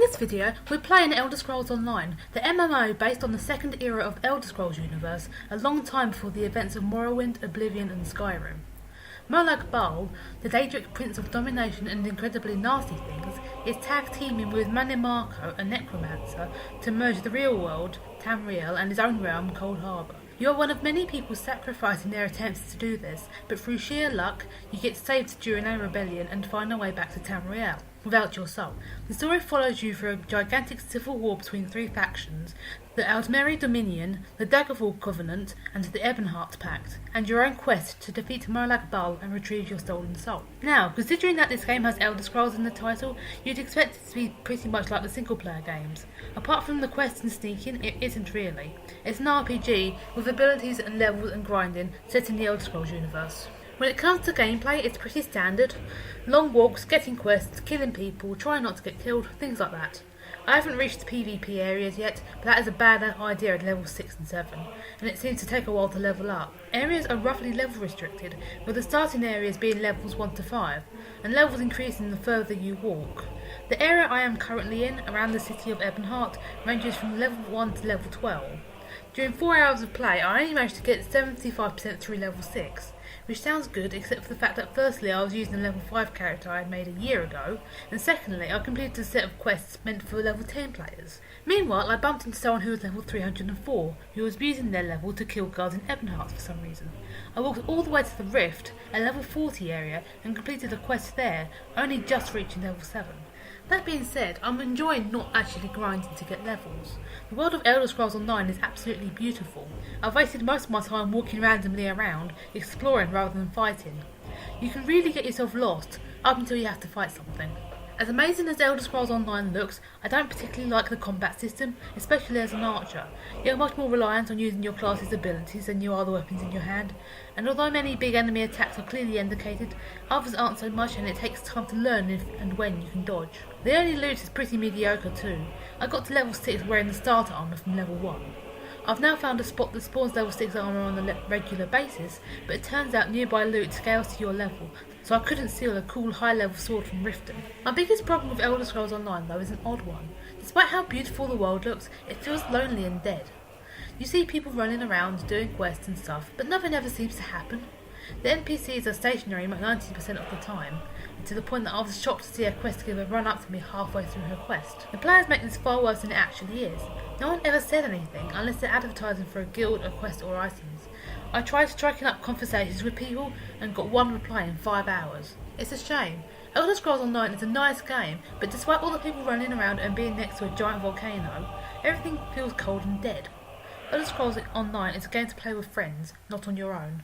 this video, we're playing Elder Scrolls Online, the MMO based on the second era of Elder Scrolls universe, a long time before the events of Morrowind, Oblivion and Skyrim. Molag Bal, the Daedric Prince of Domination and incredibly nasty things, is tag teaming with Mannimarco, a necromancer, to merge the real world, Tamriel, and his own realm, Cold Harbour. You are one of many people sacrificing their attempts to do this, but through sheer luck, you get saved during a rebellion and find a way back to Tamriel, without your soul. The story follows you through a gigantic civil war between three factions, the Aldmeri Dominion, the Daggerfall Covenant, and the Ebonheart Pact, and your own quest to defeat Molag Bal and retrieve your stolen soul. Now, considering that this game has Elder Scrolls in the title, you'd expect it to be pretty much like the single-player games. Apart from the quests and sneaking, it isn't really. It's an RPG with abilities and levels and grinding set in the Elder Scrolls universe. When it comes to gameplay, it's pretty standard. Long walks, getting quests, killing people, trying not to get killed, things like that. I haven't reached the PvP areas yet, but that is a bad idea at level 6 and 7, and it seems to take a while to level up. Areas are roughly level restricted, with the starting areas being levels 1 to 5, and levels increasing the further you walk. The area I am currently in, around the city of Ebonheart, ranges from level 1 to level 12. During 4 hours of play, I only managed to get 75% through level 6, which sounds good except for the fact that firstly I was using a level 5 character I had made a year ago, and secondly I completed a set of quests meant for level 10 players. Meanwhile, I bumped into someone who was level 304, who was using their level to kill guards in Ebonheart for some reason. I walked all the way to the Rift, a level 40 area, and completed a quest there, only just reaching level 7. That being said, I'm enjoying not actually grinding to get levels. The world of Elder Scrolls Online is absolutely beautiful. I've wasted most of my time walking randomly around, exploring rather than fighting. You can really get yourself lost, up until you have to fight something. As amazing as Elder Scrolls Online looks, I don't particularly like the combat system, especially as an archer. You're much more reliant on using your class's abilities than you are the weapons in your hand, and although many big enemy attacks are clearly indicated, others aren't so much and it takes time to learn if and when you can dodge. The early loot is pretty mediocre too. I got to level 6 wearing the starter armour from level 1. I've now found a spot that spawns level 6 armour on a regular basis, but it turns out nearby loot scales to your level, so I couldn't steal a cool high level sword from Riften. My biggest problem with Elder Scrolls Online though is an odd one. Despite how beautiful the world looks, it feels lonely and dead. You see people running around doing quests and stuff, but nothing ever seems to happen. The NPCs are stationary 90% of the time, to the point that I was shocked to see a quest giver run up to me halfway through her quest. The players make this far worse than it actually is. No one ever said anything unless they're advertising for a guild, a quest or items. I tried striking up conversations with people and got one reply in 5 hours. It's a shame. Elder Scrolls Online is a nice game, but despite all the people running around and being next to a giant volcano, everything feels cold and dead. Elder Scrolls Online is a game to play with friends, not on your own.